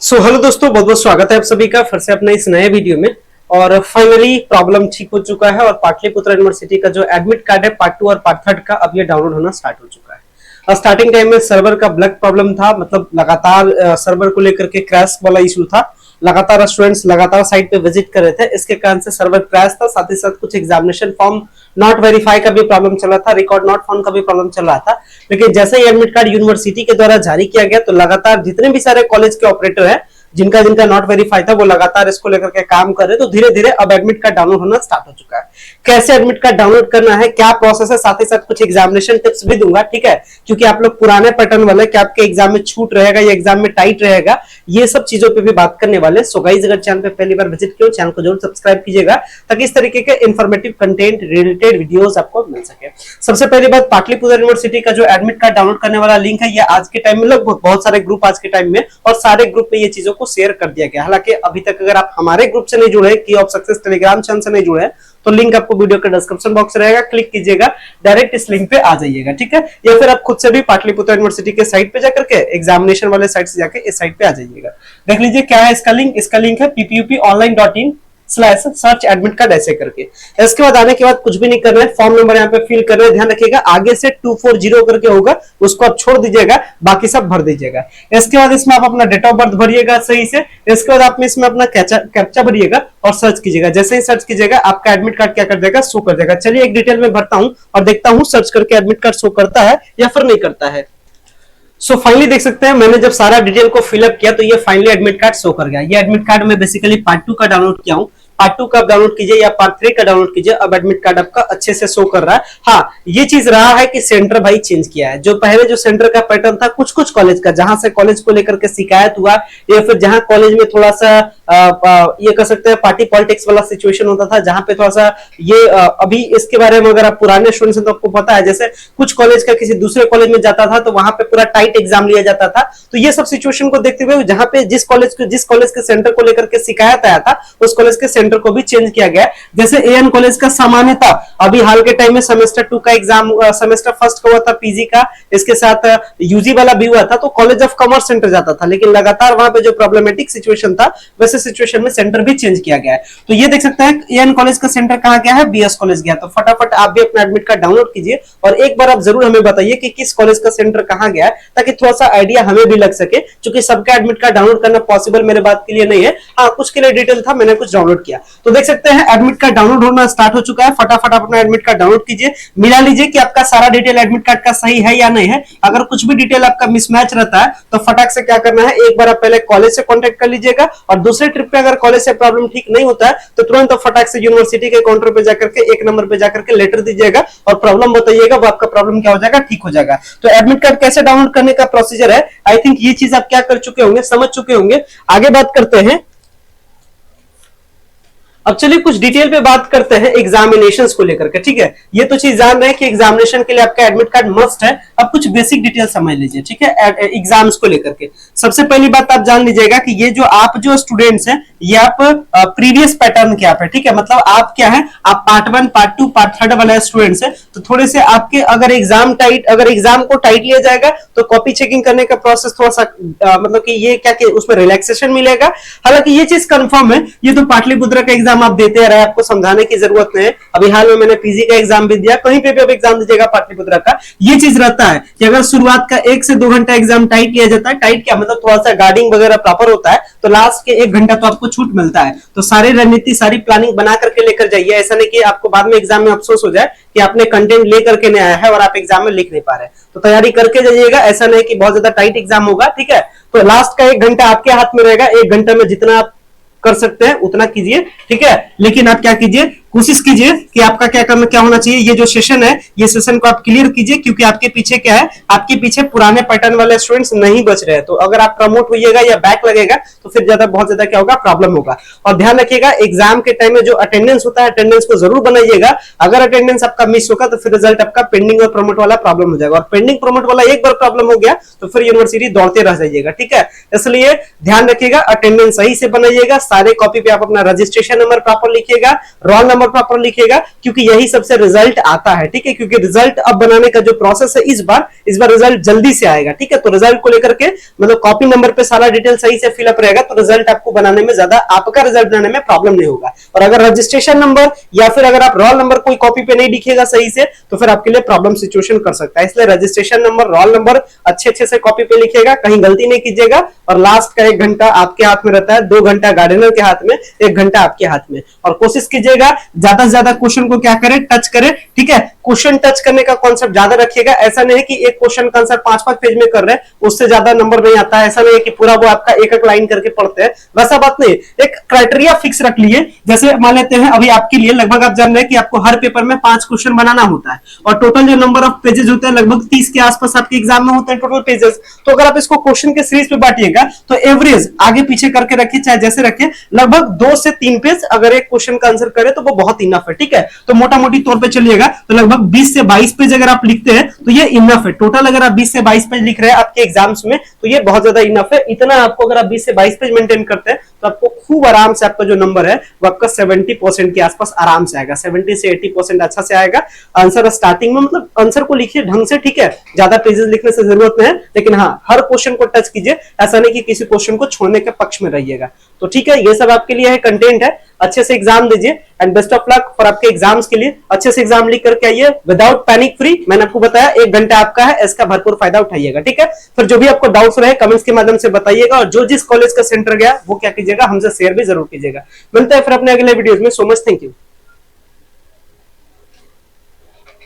Hello दोस्तों, बहुत बहुत स्वागत है आप सभी का फिर से अपने इस नए वीडियो में। और फाइनली प्रॉब्लम ठीक हो चुका है और पाटलिपुत्र यूनिवर्सिटी का जो एडमिट कार्ड है पार्ट 2 और पार्ट 3 का अब ये डाउनलोड होना स्टार्ट हो चुका है। और स्टार्टिंग टाइम में सर्वर का ब्लैक प्रॉब्लम था, मतलब लगातार सर्वर को लेकर के क्रैश वाला इशू था। लगातार स्टूडेंट्स लगातार साइट पे विजिट कर रहे थे, इसके कारण से सर्वर क्रैश था। साथ ही साथ कुछ एग्जामिनेशन फॉर्म नॉट वेरीफाई का भी प्रॉब्लम चल रहा था, रिकॉर्ड नॉट फाउंड का भी प्रॉब्लम चल रहा था। लेकिन जैसे ही एडमिट कार्ड यूनिवर्सिटी के द्वारा जारी किया गया तो लगातार जितने भी सारे कॉलेज के ऑपरेटर है जिनका जिनका नॉट वेरीफाई था वो लगातार इसको लेकर के काम कर रहे, तो धीरे धीरे अब एडमिट कार्ड डाउनलोड होना स्टार्ट हो चुका है। कैसे एडमिट कार्ड डाउनलोड करना है, क्या प्रोसेस है, साथ ही साथ कुछ एग्जामिनेशन टिप्स भी दूंगा, ठीक है। क्योंकि आप लोग पुराने पैटर्न वाले कि आपके एग्जाम में छूट रहेगा या एग्जाम में टाइट रहेगा, ये सब चीजों पे भी बात करने वाले। सो गाइस, अगर चैनल पे पहली बार विजिट किया चैनल को जरूर सब्सक्राइब कीजिएगा ताकि इस तरीके के इंफॉर्मेटिव कंटेंट रिलेटेड वीडियोस आपको मिल सके। सबसे पहली बात, पाटलिपुत्र यूनिवर्सिटी का जो एडमिट कार्ड डाउनलोड करने वाला लिंक है, ये आज के टाइम में लगभग बहुत सारे ग्रुप आज के टाइम में और सारे ग्रुप में ये चीजों को शेयर कर दिया गया। हालांकि अभी तक अगर आप हमारे ग्रुप से नहीं जुड़े, की ऑफ सक्सेस टेलीग्राम चैनल से नहीं जुड़े, तो लिंक आपको वीडियो के डिस्क्रिप्शन बॉक्स में रहेगा, क्लिक कीजिएगा, डायरेक्ट इस लिंक पे आ जाइएगा, ठीक है। या फिर आप खुद से भी पाटलिपुत्र यूनिवर्सिटी के साइट पे जाकर के एग्जामिनेशन वाले साइट से जाकर इस साइट पे आ जाइएगा। देख लीजिए क्या है इसका लिंक। इसका लिंक है ppuponline.in/सर्च एडमिट कार्ड ऐसे करके। इसके बाद आने के बाद कुछ भी नहीं करना है, फॉर्म नंबर यहाँ पे फिल कर रहे हैं। ध्यान रखिएगा आगे से 240 करके होगा, उसको आप छोड़ दीजिएगा, बाकी सब भर दीजिएगा। इसके बाद इसमें आप अपना डेट ऑफ बर्थ भरिएगा सही से। इसके बाद आप इसमें अपना कैप्चा भरिएगा और सर्च कीजिएगा। जैसे ही सर्च कीजिएगा आपका एडमिट कार्ड क्या कर देगा, शो कर देगा। चलिए एक डिटेल में भरता हूं और देखता हूं सर्च करके एडमिट कार्ड शो करता है या फिर नहीं करता है। सो फाइनली देख सकते हैं मैंने जब सारा डिटेल को फिलअप किया तो ये फाइनली एडमिट कार्ड शो कर गया। ये एडमिट कार्ड मैं बेसिकली पार्ट 2 का डाउनलोड किया हूं। पार्ट 2 का आप डाउनलोड कीजिए या पार्ट 3 का डाउनलोड कीजिए, अब एडमिट कार्ड आपका अच्छे से शो कर रहा है। हाँ, ये चीज रहा है कि सेंटर भाई चेंज किया है। जो पहले जो सेंटर का पैटर्न था कुछ कुछ कॉलेज का, जहां से कॉलेज को लेकर के शिकायत हुआ या फिर जहां कॉलेज में थोड़ा सा ये कह सकते हैं पार्टी पॉलिटिक्स वाला सिचुएशन होता था, जहां पे थोड़ा सा ये अभी इसके बारे में अगर आप पुराने स्टूडेंट्स हैं तो आपको पता है, जैसे कुछ कॉलेज का किसी दूसरे कॉलेज में जाता था तो वहां पे पूरा टाइट एग्जाम लिया जाता था। तो ये सब सिचुएशन को देखते हुए जहां पे जिस कॉलेज के सेंटर को लेकर के शिकायत आया था उस कॉलेज के सेंटर को भी चेंज किया गया। जैसे एएन कॉलेज का सामान्य था, अभी हाल के टाइम में सेमेस्टर 2 का एग्जाम सेमेस्टर फर्स्ट का हुआ था पीजी का, इसके साथ यूजी वाला भी हुआ था, तो कॉलेज ऑफ कॉमर्स सेंटर जाता था। लेकिन लगातार वहां पे जो प्रॉब्लमेटिक सिचुएशन था वैसे सिचुएशन में सेंटर भी चेंज किया गया है। तो ये देख सकते हैं एएन कॉलेज का सेंटर कहां गया है, बीएस कॉलेज गया। तो फटाफट आप भी अपना एडमिट कार्ड डाउनलोड कीजिए और एक बार आप जरूर हमें बताइए कि किस कॉलेज का सेंटर कहां गया है, ताकि थोड़ा सा आइडिया हमें भी लग सके। क्योंकि सबका एडमिट कार्ड डाउनलोड करना पॉसिबल मेरे बात के लिए नहीं है। हाँ, कुछ के लिए डिटेल था, मैंने कुछ डाउनलोड किया। तो देख सकते हैं एडमिट कार्ड डाउनलोड होना स्टार्ट हो चुका है। फटाफट अपना एडमिट कार्ड डाउनलोड कीजिए, मिला लीजिए कि आपका सारा डिटेल एडमिट कार्ड का सही है या नहीं है। अगर कुछ भी डिटेल आपका मिसमैच रहता है तो फटाक से क्या करना है, एक बार आप पहले कॉलेज से कांटेक्ट कर लीजिएगा और दूसरे ट्रिप पे अगर कॉलेज से प्रॉब्लम ठीक नहीं होता है तो तुरंत फटाक से यूनिवर्सिटी के काउंटर पे जाकर के एक नंबर पे जाकर के लेटर दीजिएगा और प्रॉब्लम बताइएगा, वो आपका प्रॉब्लम क्या हो जाएगा, ठीक हो जाएगा। तो एडमिट कार्ड कैसे डाउनलोड करने का प्रोसीजर है, आई थिंक ये चीज आप क्या कर चुके होंगे, समझ चुके होंगे। आगे बात करते हैं। अब चलिए कुछ डिटेल पे बात करते हैं एग्जामिनेशंस को लेकर के, ठीक है। ये तो चीज जान रहे हैं कि एग्जामिनेशन के लिए आपका एडमिट कार्ड मस्ट है। अब कुछ बेसिक डिटेल समझ लीजिए, ठीक है, एग्जाम्स को लेकर के। सबसे पहली बात आप जान लीजिएगा कि ये जो आप जो स्टूडेंट्स हैं ये आप प्रीवियस पैटर्न के आप है, ठीक है। मतलब आप क्या है, आप पार्ट 1 पार्ट 2 पार्ट 3 वाले स्टूडेंट्स हैं, तो थोड़े से आपके अगर एग्जाम को टाइट लिया जाएगा तो कॉपी चेकिंग करने का प्रोसेस थोड़ा सा मतलब कि ये क्या कि उसमें रिलैक्सेशन मिलेगा। हालांकि ये चीज कंफर्म है, ये तो पाटलिपुत्र का एग्जाम आप देते रहे, आपको समझाने की जरूरत नहीं है। अभी हाल में मैंने पीजी का एग्जाम भी दिया, कहीं पे भी आप एग्जाम दीजिएगा पाटलिपुत्र का, ये चीज रहता है कि अगर शुरुआत का 1 से 2 घंटा एग्जाम टाइट लिया जाता है, टाइट क्या मतलब थोड़ा सा गार्डिंग वगैरह प्रॉपर होता है, तो लास्ट के 1 घंटा तो आपको छूट मिलता है। तो सारी रणनीति सारी प्लानिंग बना करके लेकर जाइए, ऐसा नहीं कि आपको बाद में एग्जाम में अफसोस हो जाए कि आपने कंटेंट लेकर के नहीं आया है और आप एग्जाम में लिख नहीं पा रहे। तो तैयारी करके जाइएगा, ऐसा नहीं कि बहुत ज्यादा टाइट एग्जाम होगा, ठीक है। तो लास्ट का 1 घंटा आपके हाथ में रहेगा, 1 घंटे में जितना आप कर सकते हैं उतना कीजिए, ठीक है। लेकिन आप क्या कीजिए, कोशिश कीजिए कि आपका क्या होना चाहिए, ये जो सेशन है ये सेशन को आप क्लियर कीजिए, क्योंकि आपके पीछे क्या है, आपके पीछे पुराने पैटर्न वाले स्टूडेंट्स नहीं बच रहे हैं। तो अगर आप प्रमोट होइएगा या बैक लगेगा तो फिर बहुत ज्यादा क्या होगा, प्रॉब्लम होगा। और ध्यान रखिएगा एग्जाम के टाइम में जो अटेंडेंस होता है, अटेंडेंस को जरूर बनाइएगा। अगर अटेंडेंस आपका मिस होगा तो फिर रिजल्ट आपका पेंडिंग और प्रमोट वाला प्रॉब्लम हो जाएगा, और पेंडिंग प्रमोट वाला एक बार प्रॉब्लम हो गया तो फिर यूनिवर्सिटी दौड़ते रह जाइएगा, ठीक है। इसलिए ध्यान रखिएगा, अटेंडेंस सही से बनाइएगा। सारे कॉपी पे आप अपना रजिस्ट्रेशन नंबर प्रॉपर लिखिएगा, रोल नंबर नंबर पर आप लिखिएगा, क्योंकि यही सबसे रिजल्ट आता है, ठीक है। क्योंकि रिजल्ट अब बनाने का जो प्रोसेस है इस बार रिजल्ट जल्दी से आएगा, ठीक है। तो रिजल्ट को लेकर के मतलब कॉपी नंबर पे सारा डिटेल सही से फिलअप रहेगा, तो रिजल्ट आपको बनाने में ज्यादा, आपका रिजल्ट बनाने में प्रॉब्लम नहीं होगा। और अगर रजिस्ट्रेशन नंबर या फिर अगर आप रोल नंबर कोई कॉपी पे नहीं लिखिएगा सही से, तो फिर आपके लिए प्रॉब्लम सिचुएशन कर सकता है। इसलिए रजिस्ट्रेशन नंबर, रोल नंबर अच्छे से कॉपी पे लिखिएगा, कहीं गलती नहीं कीजिएगा। और लास्ट का 1 घंटा आपके हाथ में रहता है, 2 घंटा गार्डनर के हाथ में, 1 घंटा आपके हाथ में। और कोशिश कीजिएगा ज्यादा से ज्यादा क्वेश्चन को क्या करें, टच करें, ठीक है। क्वेश्चन टच करने का कॉन्सेप्ट ज्यादा रखिएगा। ऐसा नहीं है कि एक क्वेश्चन का आंसर 5-5 पेज में कर रहे हैं, उससे ज्यादा नंबर नहीं आता है। ऐसा नहीं है कि पूरा वो आपका एक लाइन करके पढ़ते हैं, वैसा बात नहीं। एक क्राइटेरिया फिक्स रख लिए, जैसे मान लेते हैं अभी आपके लिए लगभग आप जान रहे हैं कि आपको हर पेपर में 5 क्वेश्चन बनाना होता है, और टोटल जो नंबर ऑफ पेजेस होते हैं लगभग 30 के आसपास आपके एग्जाम में होते हैं टोटल पेजेस। तो अगर आप इसको क्वेश्चन के सीरीज पे बांटिएगा तो एवरेज आगे पीछे करके रखिए, चाहे जैसे रखिए, लगभग 2 से 3 पेज अगर एक क्वेश्चन का आंसर करे तो वो बहुत इनफ है, ठीक है। तो मोटा मोटी तौर पे चलिएगा तो लगभग 20 से 22 पेज अगर आप लिखते हैं तो ये इनफ है। टोटल अगर आप 20 से 22 पेज लिख रहे हैं आपके एग्जाम्स में तो ये बहुत ज्यादा इनफ है। इतना आपको अगर आप 20 से 22 पेज मेंटेन करते हैं तो आपको खूब आराम से आपका जो नंबर है वो आपका 70% के आसपास आराम से आएगा, 70 से 80% अच्छा से आएगा। आंसर स्टार्टिंग में मतलब आंसर को लिखिए ढंग से, ठीक है। ज्यादा पेजेस लिखने से जरूरत नहीं है, लेकिन हाँ हर क्वेश्चन को टच कीजिए, ऐसा नहीं कि किसी क्वेश्चन को छोड़ने के पक्ष में रहिएगा। तो ठीक है, ये सब आपके लिए है, कंटेंट है। अच्छे से एग्जाम दीजिए and best of luck for आपके एग्जाम्स के लिए। अच्छे से एग्जाम लिख करके आइए विदाउट पैनिक फ्री। मैंने आपको बताया 1 घंटा आपका है, इसका भरपूर फायदा उठाइएगा, ठीक है। फिर जो भी आपको डाउट्स रहे कमेंट्स के माध्यम से बताइएगा, और जो जिस कॉलेज का सेंटर गया वो क्या कीजिएगा, हमसे शेयर भी जरूर कीजिएगा। मिलते हैं फिर अपने अगले वीडियोस में। So much, thank you.